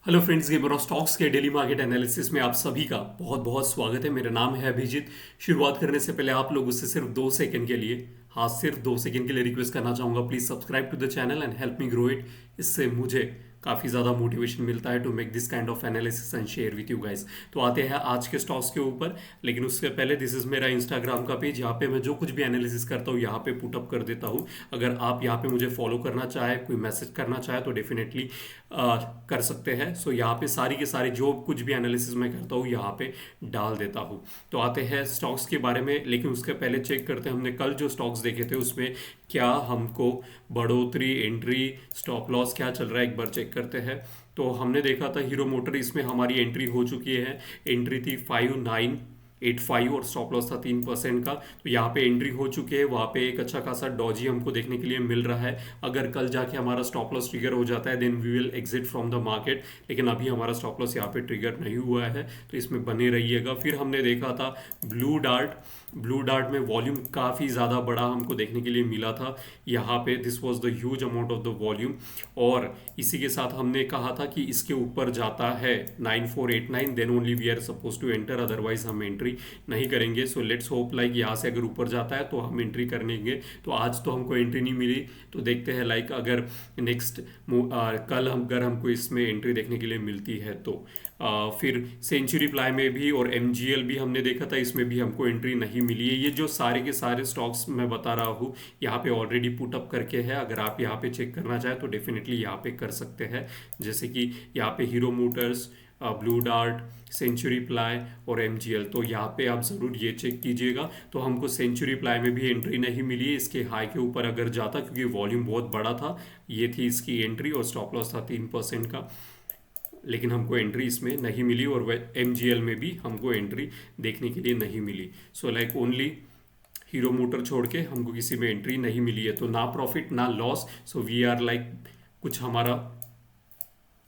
Hello friends, gamer of stocks के daily market analysis में आप सभी का बहुत बहुत स्वागत है। मेरा नाम है अभिजीत। शुरुआत करने से पहले आप लोगों से सिर्फ 2 सेकंड के लिए, हाँ सिर्फ 2 सेकंड के लिए रिक्वेस्ट करना चाहूँगा, please subscribe to the channel and help me grow it. इससे मुझे काफ़ी ज़्यादा मोटिवेशन मिलता है to make this kind of analysis and share with you guys. तो आते हैं आज के स्टॉक्स के ऊपर, लेकिन उससे पहले दिस इज़ मेरा इंस्टाग्राम का पेज। यहाँ पे मैं जो कुछ भी एनालिसिस करता हूँ यहाँ पे पुट अप कर देता हूँ। अगर आप यहाँ पे मुझे फॉलो करना चाहे, कोई मैसेज करना चाहे तो डेफिनेटली कर सकते हैं। सो यहाँ पे सारी के सारी जो कुछ भी एनालिसिस मैं करता हूँ यहाँ पे डाल देता हूँ। तो आते हैं स्टॉक्स के बारे में, लेकिन उसके पहले चेक करते हैं हमने कल जो स्टॉक्स देखे थे उसमें क्या हमको बढ़ोतरी, एंट्री, स्टॉप लॉस क्या चल रहा है एक बार चेक करते हैं। तो हमने देखा था हीरो मोटर, इसमें हमारी एंट्री हो चुकी है। एंट्री थी 5985 और स्टॉप लॉस था 3% का। तो यहाँ पे एंट्री हो चुकी है, वहाँ पे एक अच्छा खासा डॉजी हमको देखने के लिए मिल रहा है। अगर कल जाके हमारा स्टॉप लॉस ट्रिगर हो जाता है then we will exit from the market, लेकिन अभी हमारा स्टॉप लॉस यहाँ पे ट्रिगर नहीं हुआ है, तो इसमें बने रहिएगा। फिर हमने देखा था ब्लू डार्ट। ब्लू डार्ट में वॉल्यूम काफ़ी ज़्यादा बड़ा हमको देखने के लिए मिला था। यहाँ पे this was the huge amount of the volume, और इसी के साथ हमने कहा था कि इसके ऊपर जाता है 9489 then only we are suppose to enter, otherwise हम एंट्री नहीं करेंगे। सो लेट्स होप लाइक यहाँ से अगर ऊपर जाता है तो हम एंट्री करेंगे। तो आज तो हमको एंट्री नहीं मिली, तो देखते हैं लाइक अगर नेक्स्ट कल हम अगर हमको इसमें एंट्री देखने के लिए मिलती है तो फिर सेंचुरी प्लाई में भी और एमजीएल भी हमने देखा था, इसमें भी हमको एंट्री नहीं मिली है। ये जो सारे के सारे स्टॉक्स मैं बता रहा हूँ यहाँ पे ऑलरेडी पुट अप करके है। अगर आप यहाँ पे चेक करना चाहें तो डेफिनेटली यहाँ पे कर सकते हैं, जैसे कि यहाँ पे Hero Motors, Blue Dart, Century Ply और एमजीएल। तो यहाँ पे आप ज़रूर ये चेक कीजिएगा। तो हमको सेंचुरी प्लाई में भी एंट्री नहीं मिली है, इसके हाई के ऊपर अगर जाता, क्योंकि वॉल्यूम बहुत बड़ा था। ये थी इसकी एंट्री और स्टॉप लॉस था 3% का, लेकिन हमको एंट्री इसमें नहीं मिली, और वह एमजीएल में भी हमको एंट्री देखने के लिए नहीं मिली। So like only Hero Motor छोड़ के हमको किसी में एंट्री नहीं मिली है, तो ना प्रॉफिट ना loss. So we are like कुछ हमारा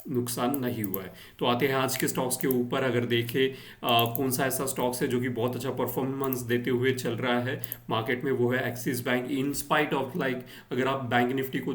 नुकसान नहीं हुआ है। तो आते हैं आज के स्टॉक्स के ऊपर। अगर देखें कौन सा ऐसा स्टॉक्स है जो कि बहुत अच्छा परफॉर्मेंस देते हुए चल रहा है मार्केट में, वो है axis bank. In spite of like अगर आप बैंक निफ्टी को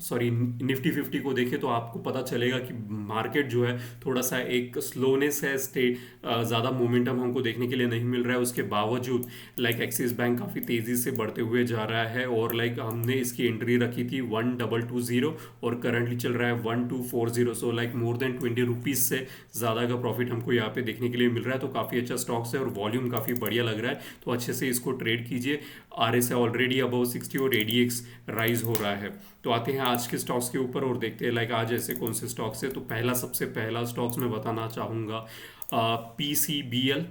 सॉरी निफ्टी 50 को देखें तो आपको पता चलेगा कि मार्केट जो है थोड़ा सा एक स्लोनेस है, ज़्यादा मोमेंटम हमको देखने के लिए नहीं मिल रहा है। उसके बावजूद लाइक एक्सिस बैंक काफ़ी तेज़ी से बढ़ते हुए जा रहा है, और लाइक हमने इसकी एंट्री रखी थी 1220 और करंटली चल रहा है 1240। So like more than 20 rupees से ज़्यादा का प्रॉफिट हमको यहाँ पे देखने के लिए मिल रहा है। तो काफ़ी अच्छा स्टॉक्स है और वॉल्यूम काफ़ी बढ़िया लग रहा है, तो अच्छे से इसको ट्रेड कीजिए। आर एस है ऑलरेडी अबव 60 और एडीएक्स राइज हो रहा है। तो आते हैं आज के स्टॉक्स के ऊपर और देखते हैं लाइक आज ऐसे कौन से स्टॉक्स है। तो सबसे पहला स्टॉक्स मैं बताना चाहूँगा पीसीबीएल।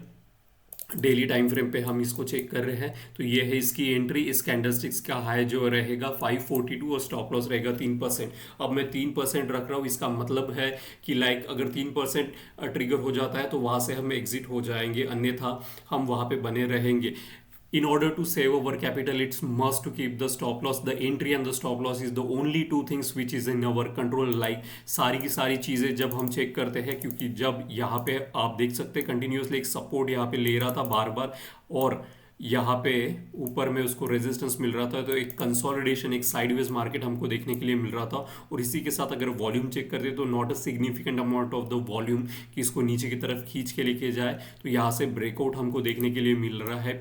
डेली टाइम फ्रेम पे हम इसको चेक कर रहे हैं, तो ये है इसकी एंट्री। इस कैंडलस्टिक्स का हाई जो रहेगा 542 और स्टॉप लॉस रहेगा 3%। अब मैं 3% रख रहा हूँ, इसका मतलब है कि लाइक अगर 3% ट्रिगर हो जाता है तो वहाँ से हम एग्जिट हो जाएंगे, अन्यथा हम वहाँ पे बने रहेंगे। In order to save our capital, it's must to keep the stop loss. The entry and the stop loss is the only two things which is in our control. Like सारी की सारी चीज़ें जब हम चेक करते हैं, क्योंकि जब यहाँ पे आप देख सकते हैं कंटिन्यूसली एक सपोर्ट यहाँ पे ले रहा था बार बार, और यहाँ पे ऊपर में उसको रेजिस्टेंस मिल रहा था, तो एक कंसोलिडेशन, एक साइडवेज मार्केट हमको देखने के लिए मिल रहा था। और इसी के साथ अगर वॉल्यूम चेक करते तो not a significant amount of the volume कि इसको नीचे की तरफ खींच के लेके जाए। तो यहाँ से ब्रेकआउट हमको देखने के लिए मिल रहा है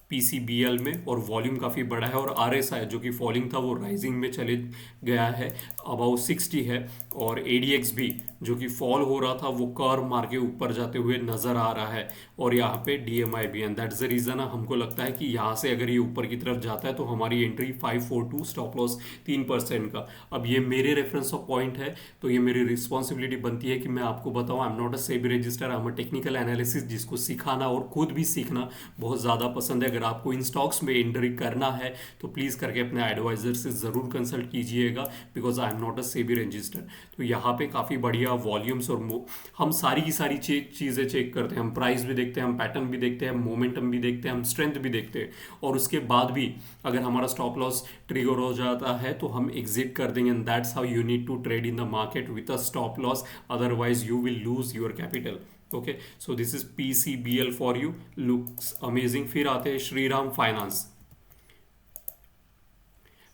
पीसीबीएल में, और वॉल्यूम काफ़ी बड़ा है। और आरएसआई जो कि फॉलिंग था वो राइजिंग में चले गया है, अबाउट 60 है। और एडीएक्स भी जो कि फॉल हो रहा था वो कर्व मार के ऊपर जाते हुए नजर आ रहा है। और यहाँ पे डीएमआई भी, एंड दैट्स द रीज़न हमको लगता है कि यहाँ से अगर ये ऊपर की तरफ जाता है तो हमारी एंट्री 542, स्टॉप लॉस 3% का। अब ये मेरे रेफरेंस ऑफ पॉइंट है, तो ये मेरी रिस्पॉन्सिबिलिटी बनती है कि मैं आपको बताऊँ। I am not a SEBI register, I am a technical analysis, जिसको सिखाना और खुद भी सीखना बहुत ज़्यादा पसंद है। अगर आपको इन स्टॉक्स में एंट्री करना है तो प्लीज़ करके अपने एडवाइजर से ज़रूर कंसल्ट कीजिएगा, because I am not a SEBI register. तो यहाँ पे काफ़ी बढ़िया वॉल्यूम्स और हम सारी की सारी चीज़ें चेक करते हैं। हम प्राइस भी देखते हैं, हम पैटर्न भी देखते हैं, हम मोमेंटम भी देखते हैं, हम स्ट्रेंथ भी देखते हैं। और उसके बाद भी अगर हमारा स्टॉप लॉस ट्रिगर हो जाता है तो हम एग्जिट कर देंगे, and that's how you need to trade in the market with a stop loss, otherwise you will lose your capital. Okay, so this is PCBL for you, looks amazing. फिर आते हैं Shriram finance.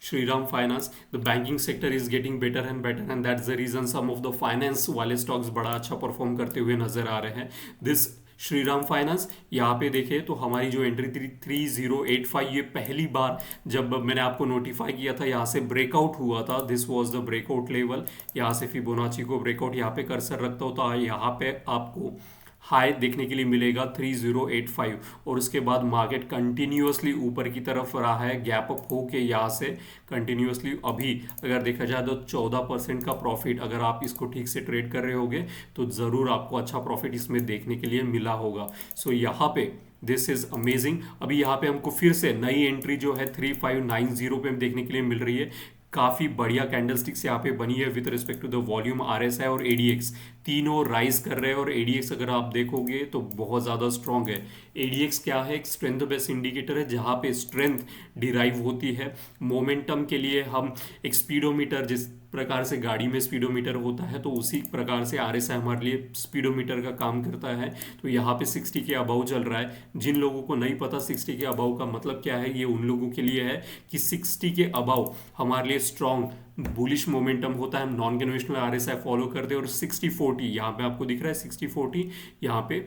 Shriram Finance, the banking sector is getting better and better, and that's the reason some of the finance वाले stocks बड़ा अच्छा perform करते हुए नजर आ रहे हैं. This श्रीराम फाइनेंस, यहाँ पे देखें तो हमारी जो एंट्री थी 3085, ये पहली बार जब मैंने आपको नोटिफाई किया था यहाँ से ब्रेकआउट हुआ था. This was the breakout level. यहाँ से फिबोनाची को ब्रेकआउट यहाँ पे कर्सर रखता हो तो यहाँ पे आपको हाई देखने के लिए मिलेगा 3085, और उसके बाद मार्केट कंटिन्यूअसली ऊपर की तरफ रहा है, गैप अप होके यहाँ से कंटिन्यूअसली अभी अगर देखा जाए तो 14% का प्रॉफिट, अगर आप इसको ठीक से ट्रेड कर रहे होगे तो ज़रूर आपको अच्छा प्रॉफिट इसमें देखने के लिए मिला होगा. सो यहाँ पे दिस इज अमेजिंग. अभी यहाँ पे हमको फिर से नई एंट्री जो है 3590 पे देखने के लिए मिल रही है. काफ़ी बढ़िया कैंडलस्टिक्स यहाँ पे बनी है with respect to the volume. RSI और एडीएक्स तीनों राइज कर रहे हैं, और एडीएक्स अगर आप देखोगे तो बहुत ज़्यादा स्ट्रांग है. एडीएक्स क्या है? एक स्ट्रेंथ बेस्ड इंडिकेटर है जहाँ पे स्ट्रेंथ डिराइव होती है. मोमेंटम के लिए हम एक स्पीडोमीटर, जिस प्रकार से गाड़ी में स्पीडोमीटर होता है तो उसी प्रकार से आरएसआई हमारे लिए स्पीडोमीटर का काम करता है. तो यहाँ पे 60 के अबाउ चल रहा है. जिन लोगों को नहीं पता 60 के अबाउ का मतलब क्या है, ये उन लोगों के लिए है कि 60 के अबाउ हमारे लिए स्ट्रॉन्ग बुलिश मोमेंटम होता है. हम नॉन कन्वेंशनल आरएसआई फॉलो करते हैं. और 60-40 यहाँ पे आपको दिख रहा है, 60-40 यहाँ पे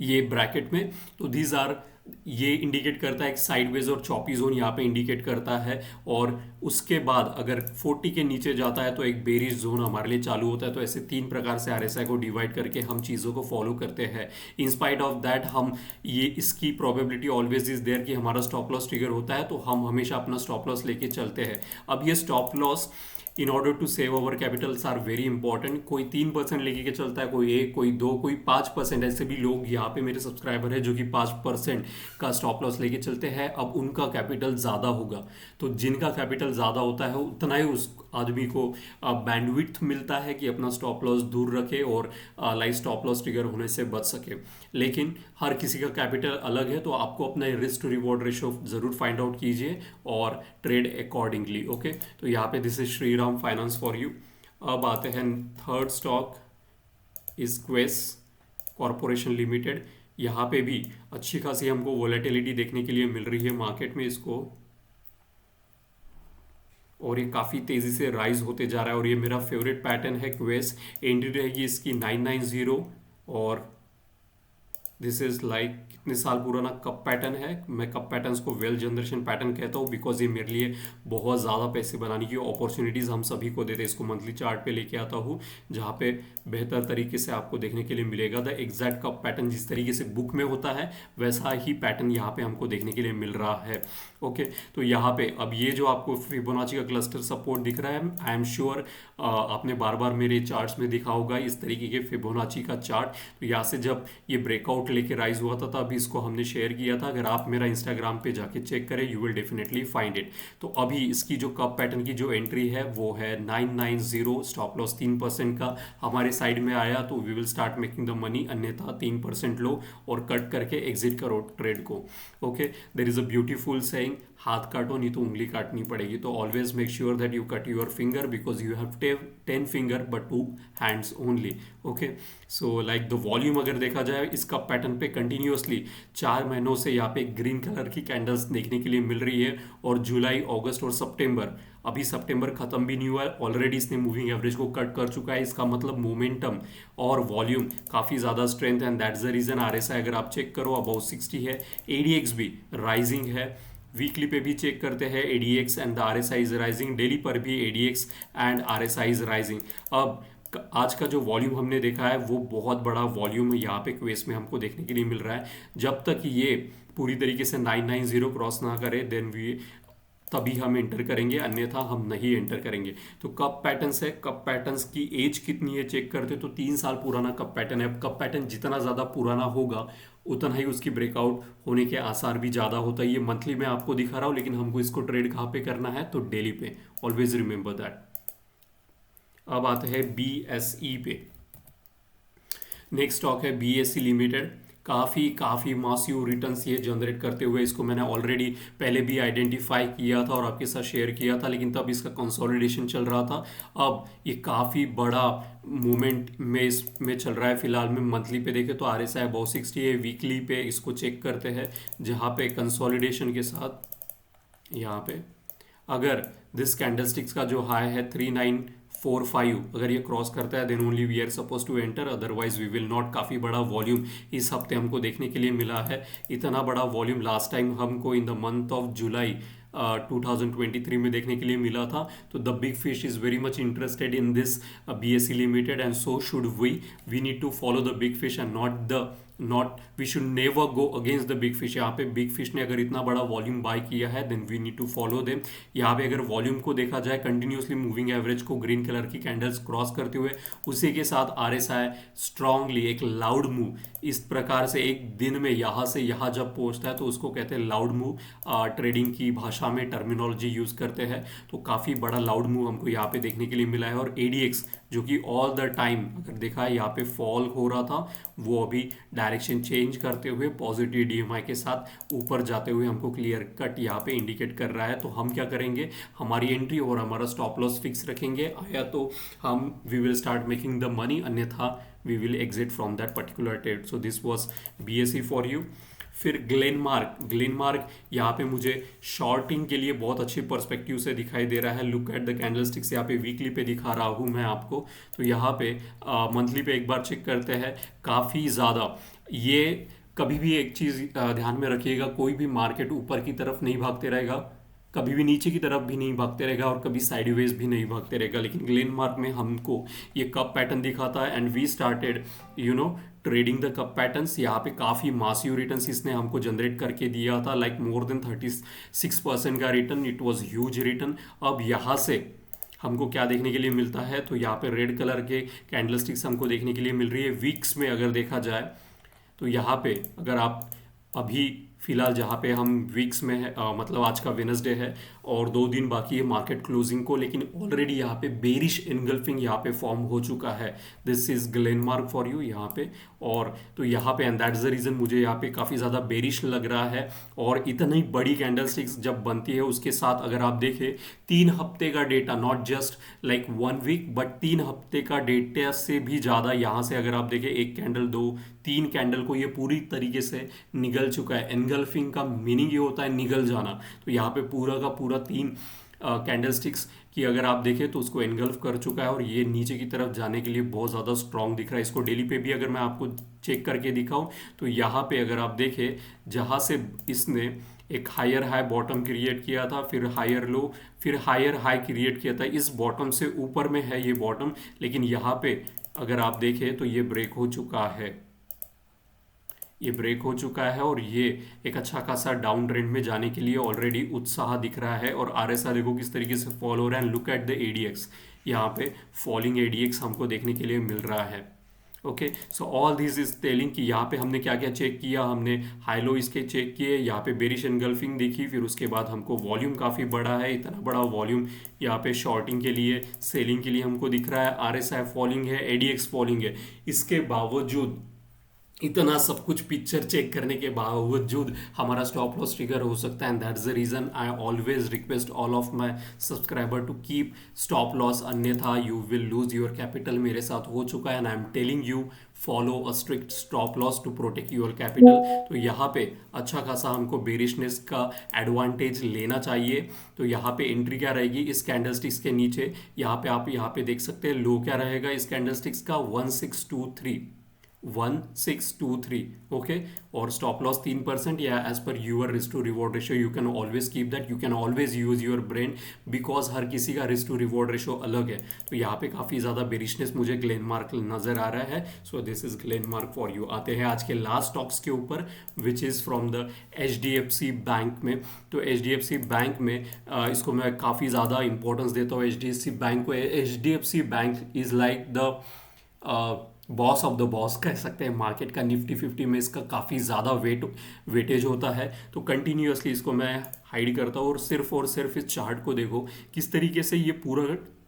ये ब्रैकेट में. तो दीज आर, ये इंडिकेट करता है एक साइडवेज और चॉपी जोन यहाँ पे इंडिकेट करता है. और उसके बाद अगर 40 के नीचे जाता है तो एक बेरिश जोन हमारे लिए चालू होता है. तो ऐसे तीन प्रकार से आरएसआई को डिवाइड करके हम चीज़ों को फॉलो करते हैं. इन स्पाइट ऑफ दैट हम ये इसकी प्रोबेबिलिटी ऑलवेज इज देयर कि हमारा स्टॉप लॉस ट्रिगर होता है, तो हम हमेशा अपना स्टॉप लॉस लेके चलते हैं. अब ये stop loss in order to save our capitals are very important. कोई 3% लेके के चलता है, कोई 1, कोई 2, कोई 5%. ऐसे भी लोग यहाँ पे मेरे सब्सक्राइबर है जो कि 5% का स्टॉप लॉस लेके चलते हैं. अब उनका कैपिटल ज़्यादा होगा, तो जिनका कैपिटल ज़्यादा होता है उतना ही उस आदमी को बैंडविड्थ मिलता है कि अपना स्टॉप लॉस दूर रखे और लाइक स्टॉप लॉस ट्रिगर होने से बच सके. लेकिन हर किसी का कैपिटल अलग है, तो आपको अपना रिस्क टू रिवॉर्ड रेशो ज़रूर फाइंड आउट कीजिए और ट्रेड अकॉर्डिंगली. ओके, तो यहाँ पे this is Shriram finance for you. अब आते हैं third stock is Quess corporation limited. यहाँ पे भी अच्छी खासी हमको वोलेटिलिटी देखने के लिए मिल रही है मार्केट में इसको, और ये काफ़ी तेज़ी से राइज होते जा रहा है. और ये मेरा फेवरेट पैटर्न है क्वेस. एंट्री रहेगी इसकी 990, और दिस इज लाइक कितने साल पुराना कप पैटर्न है. मैं कप पैटर्न्स को वेल जनरेशन पैटर्न कहता हूँ बिकॉज ये मेरे लिए बहुत ज़्यादा पैसे बनाने की अपॉर्चुनिटीज़ हम सभी को देते हैं. इसको मंथली चार्ट पे लेके आता हूँ जहाँ पे बेहतर तरीके से आपको देखने के लिए मिलेगा. द एग्जैक्ट कप पैटर्न जिस तरीके से बुक में होता है वैसा ही पैटर्न यहाँ पे हमको देखने के लिए मिल रहा है. ओके, तो यहाँ पे अब ये जो आपको फिबोनाची का क्लस्टर सपोर्ट दिख रहा है, आई एम श्योर आपने बार बार मेरे चार्ट्स में देखा होगा इस तरीके के फिबोनाची का चार्ट. तो यहाँ से जब ये ब्रेकआउट लेके राइज हुआ था तब इसको हमने शेयर किया था. अगर आप मेरा इंस्टाग्राम पे जाके चेक करें you will definitely find it. तो अभी इसकी जो कप पैटर्न की जो एंट्री है वो है 990. स्टॉप लॉस 3% का हमारे साइड में आया तो we will start making the money, अन्यथा 3% लो और कट करके एग्जिट करो ट्रेड को. Okay, there is a beautiful saying, हाथ काटो नहीं तो उंगली काटनी पड़ेगी. तो always make sure that you cut your finger because you have 10 finger but 2 hands only. Okay, so like the volume अगर देखा जाए इस कप पैटर्न पे कंटिन्यूअसली 4 महीनों से यहाँ पे ग्रीन कलर की कैंडल्स देखने के लिए मिल रही है. और जुलाई, अगस्त और सितंबर, अभी सितंबर खत्म भी नहीं हुआ है, ऑलरेडी इसने मूविंग एवरेज को कट कर चुका है. इसका मतलब मोमेंटम और वॉल्यूम काफ़ी ज़्यादा strength and that's the reason RSI अगर आप चेक करो अबाउट 60 है. एडीएक्स भी राइजिंग है. वीकली पे भी चेक करते हैं ADX and the RSI is rising. Daily पर भी ADX and RSI is rising. अब आज का जो वॉल्यूम हमने देखा है वो बहुत बड़ा वॉल्यूम यहाँ पे क्वेस में हमको देखने के लिए मिल रहा है. जब तक ये पूरी तरीके से 990 क्रॉस ना करे देन वी तभी हम एंटर करेंगे, अन्यथा हम नहीं एंटर करेंगे. तो कप पैटर्न्स है, कप पैटर्न्स की एज कितनी है चेक करते तो 3 साल पुराना कप पैटर्न है. कप पैटर्न जितना ज़्यादा पुराना होगा उतना ही उसकी ब्रेकआउट होने के आसार भी ज़्यादा होता है. ये मंथली में आपको दिखा रहा हूँ लेकिन हमको इसको ट्रेड कहाँ पे करना है तो डेली पे. Always remember that. अब आते हैं BSE पे. नेक्स्ट स्टॉक है BSE लिमिटेड. काफ़ी मासिव रिटर्न्स ये जनरेट करते हुए इसको मैंने ऑलरेडी पहले भी आइडेंटिफाई किया था और आपके साथ शेयर किया था, लेकिन तब इसका कंसोलिडेशन चल रहा था. अब ये काफ़ी बड़ा मूवमेंट में इसमें चल रहा है. फिलहाल में मंथली पे देखें तो RSI अबाउट 60 है. वीकली पे इसको चेक करते हैं जहाँ पे कंसोलिडेशन के साथ यहाँ पे अगर दिस कैंडलस्टिक्स का जो हाई है 3945, अगर ये क्रॉस करता है then only we are suppose to enter, otherwise we will not. काफ़ी बड़ा वॉल्यूम इस हफ्ते हमको देखने के लिए मिला है। इतना बड़ा वॉल्यूम लास्ट टाइम हमको in the month of July 2023 में देखने के लिए मिला था। तो the big fish is very much interested in this BSE limited and so should we need to follow the big fish and not we should never go against the big fish. यहाँ पे big fish ने अगर इतना बड़ा volume buy किया है then we need to follow them. यहाँ पे अगर वॉल्यूम को देखा जाए कंटिन्यूसली मूविंग एवरेज को ग्रीन कलर की कैंडल्स क्रॉस करते हुए, उसी के साथ RSI स्ट्रांगली एक लाउड मूव इस प्रकार से एक दिन में यहाँ से यहाँ जब पहुँचता है तो उसको कहते हैं लाउड मूव। ट्रेडिंग की भाषा में टर्मिनोलॉजी यूज़ करते हैं। तो काफ़ी बड़ा लाउड मूव हमको यहाँ पे देखने के लिए मिला है। और ADX जो कि ऑल द टाइम अगर देखा है यहाँ पे फॉल हो रहा था, वो अभी डायरेक्शन चेंज करते हुए पॉजिटिव DMI के साथ ऊपर जाते हुए हमको क्लियर कट यहाँ पे इंडिकेट कर रहा है। तो हम क्या करेंगे, हमारी एंट्री और हमारा स्टॉप लॉस फिक्स रखेंगे। आया तो हम we will start making the money, अन्यथा we will exit from that particular trade. So this was BSE for you. फिर ग्लेनमार्क यहाँ पे मुझे शॉर्टिंग के लिए बहुत अच्छी पर्सपेक्टिव से दिखाई दे रहा है। लुक एट द कैंडलस्टिक्स, यहाँ पे वीकली पे दिखा रहा हूँ मैं आपको। तो यहाँ पे मंथली पे एक बार चेक करते हैं, काफ़ी ज़्यादा ये कभी भी एक चीज़ ध्यान में रखिएगा, कोई भी मार्केट ऊपर की तरफ नहीं भागते रहेगा, कभी भी नीचे की तरफ भी नहीं भागते रहेगा और कभी साइडवेज भी नहीं भागते रहेगा। लेकिन ग्लेनमार्क में हमको ये कप पैटर्न दिखाता है and we started trading the cup patterns. यहाँ पे काफ़ी मासिव रिटर्न्स इसने हमको जनरेट करके दिया था, लाइक मोर देन 36% का return. It was huge return. अब यहाँ से हमको क्या देखने के लिए मिलता है, तो यहाँ पे रेड कलर के कैंडलस्टिक्स हमको देखने के लिए मिल रही है। वीक्स में अगर देखा जाए तो यहाँ पे अगर आप अभी फिलहाल जहाँ पे हम वीक्स में है, मतलब आज का वेनसडे है और 2 दिन बाकी है मार्केट क्लोजिंग को, लेकिन ऑलरेडी यहाँ पे बेरिश इनगल्फिंग यहाँ पे फॉर्म हो चुका है। This is Glenmark for you यहाँ पे। और तो यहाँ पे एंड दैट्स द रीज़न मुझे यहाँ पे काफ़ी ज़्यादा बेरिश लग रहा है। और इतनी बड़ी कैंडलस्टिक्स जब बनती है उसके साथ अगर आप देखें 3 हफ्ते का data, not just like 1 week but 3 हफ्ते का डेटा से भी ज़्यादा, यहाँ से अगर आप देखें 1 कैंडल 2 3 कैंडल को ये पूरी तरीके से निगल चुका है। एनगल्फिंग का मीनिंग ये होता है निगल जाना। तो यहाँ पे पूरा का पूरा 3 कैंडलस्टिक्स की अगर आप देखें तो उसको एनगल्फ कर चुका है और ये नीचे की तरफ जाने के लिए बहुत ज़्यादा स्ट्रांग दिख रहा है। इसको डेली पे भी अगर मैं आपको चेक करके दिखाऊं तो यहाँ पे अगर आप देखें जहाँ से इसने एक हायर हाई बॉटम क्रिएट किया था, फिर हायर लो, फिर हायर हाई क्रिएट किया था, इस बॉटम से ऊपर में है ये बॉटम, लेकिन यहाँ पे अगर आप देखें तो ये ब्रेक हो चुका है। ये ब्रेक हो चुका है और ये एक अच्छा खासा डाउन ट्रेंड में जाने के लिए ऑलरेडी उत्साह दिख रहा है। और RSI देखो किस तरीके से फॉल हो रहा है। लुक एट द ADX, यहाँ पे फॉलिंग ADX हमको देखने के लिए मिल रहा है। Okay, so all this is telling कि यहाँ पे हमने क्या क्या चेक किया, हमने हाई लो इसके चेक किए, यहाँ पे बेरिश एनगल्फिंग देखी, फिर उसके बाद हमको वॉल्यूम काफ़ी बड़ा है, इतना बड़ा वॉल्यूम यहाँ पे शॉर्टिंग के लिए सेलिंग के लिए हमको दिख रहा है। RSI फॉलिंग है, ADX फॉलिंग है। इसके बावजूद इतना सब कुछ पिक्चर चेक करने के बावजूद हमारा स्टॉप लॉस ट्रिगर हो सकता है। And that's the reason I always request all of my subscriber to keep stop loss, अन्यथा you will lose your capital. मेरे साथ हो चुका है and I am telling you follow a strict stop loss to protect your capital. तो यहाँ पे अच्छा खासा हमको बेरिशनेस का एडवांटेज लेना चाहिए। तो यहाँ पे एंट्री क्या रहेगी इस कैंडलस्टिक्स के नीचे, यहाँ पे आप यहाँ पे देख सकते हैं लो क्या रहेगा इस कैंडलस्टिक्स का 1623 ओके। और स्टॉप लॉस 3% या as per your risk to reward ratio you can always keep that, you can always use your brain because हर किसी का रिस्क टू रिवॉर्ड रेशियो अलग है। तो यहाँ पे काफ़ी ज़्यादा बेरिशनेस मुझे ग्लेनमार्क नजर आ रहा है। सो this is Glenmark for you. आते हैं आज के लास्ट स्टॉक्स के ऊपर which is from the HDFC bank में। तो HDFC बैंक में इसको मैं काफ़ी ज़्यादा इंपॉर्टेंस देता हूँ HDFC बैंक को। HDFC bank is like the boss of the boss कह सकते हैं मार्केट का। निफ्टी 50 में इसका काफ़ी ज़्यादा वेटेज होता है। तो कंटिन्यूअसली इसको मैं हाइड करता हूँ और सिर्फ इस चार्ट को देखो किस तरीके से ये पूरा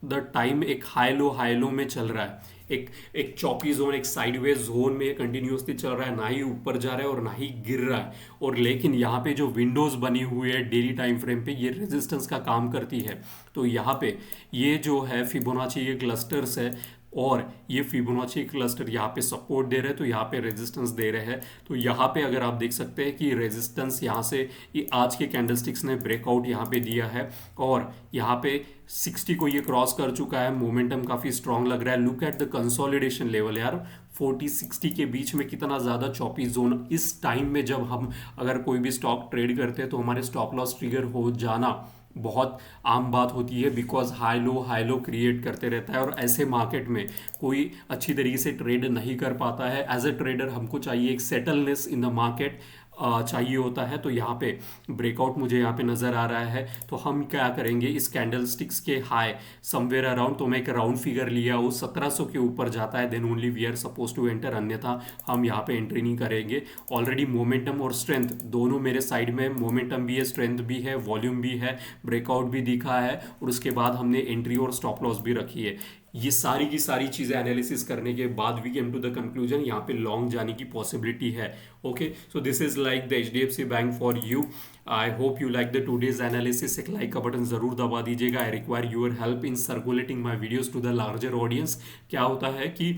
द टाइम एक हाई लो में चल रहा है। एक चौकी जोन, एक साइडवेज जोन में कंटिन्यूअसली चल रहा है, ना ही ऊपर जा रहा है और ना ही गिर रहा है। और लेकिन यहाँ पे जो विंडोज बनी हुई है डेली टाइम फ्रेम पे ये रेजिस्टेंस का काम करती है। तो यहाँ पे ये जो है फिबोनाची ये क्लस्टर्स है और ये फिबोनाची क्लस्टर यहाँ पे सपोर्ट दे रहे हैं, तो यहाँ पे रेजिस्टेंस दे रहे हैं। तो यहाँ पे अगर आप देख सकते हैं कि रेजिस्टेंस यहाँ से ये आज के कैंडलस्टिक्स ने ब्रेकआउट यहाँ पे दिया है और यहाँ पे 60 को ये क्रॉस कर चुका है। मोमेंटम काफी स्ट्रांग लग रहा है। Look at the consolidation level यार, 40-60 के बीच में कितना ज्यादा चॉपी जोन। इस टाइम में जब हम अगर कोई भी स्टॉक ट्रेड करते हैं तो हमारे स्टॉप लॉस ट्रिगर हो जाना बहुत आम बात होती है, बिकॉज हाई लो क्रिएट करते रहता है और ऐसे मार्केट में कोई अच्छी तरीके से ट्रेड नहीं कर पाता है। एज अ ट्रेडर हमको चाहिए एक सेटलनेस इन द मार्केट चाहिए होता है। तो यहाँ पे ब्रेकआउट मुझे यहाँ पे नज़र आ रहा है। तो हम क्या करेंगे, इस कैंडल स्टिक्स के हाई समवेयर अराउंड, तो मैं एक राउंड फिगर लिया हूँ 1700 के ऊपर जाता है, then only we are suppose to enter, अन्यथा हम यहाँ पे एंट्री नहीं करेंगे। ऑलरेडी मोमेंटम और स्ट्रेंथ दोनों मेरे साइड में, मोमेंटम भी है, स्ट्रेंथ भी है, वॉल्यूम भी है, ब्रेकआउट भी दिखा है और उसके बाद हमने एंट्री और स्टॉप लॉस भी रखी है। ये सारी की सारी चीज़ें एनालिसिस करने के बाद we came to the conclusion यहाँ पे लॉन्ग जाने की पॉसिबिलिटी है। Okay, so this is like the HDFC bank for you. I hope you like the today's analysis. एक लाइक का बटन जरूर दबा दीजिएगा। I require your help in circulating my videos to the larger audience. क्या होता है कि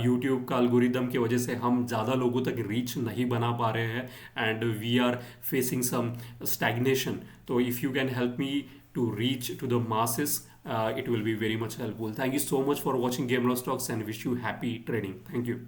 YouTube का एल्गोरिदम की वजह से हम ज़्यादा लोगों तक रीच नहीं बना पा रहे हैं and we are facing some stagnation. तो if you can help me to reach to the masses, it will be very much helpful. Thank you so much for watching Gameless Talks and wish you happy trading. Thank you.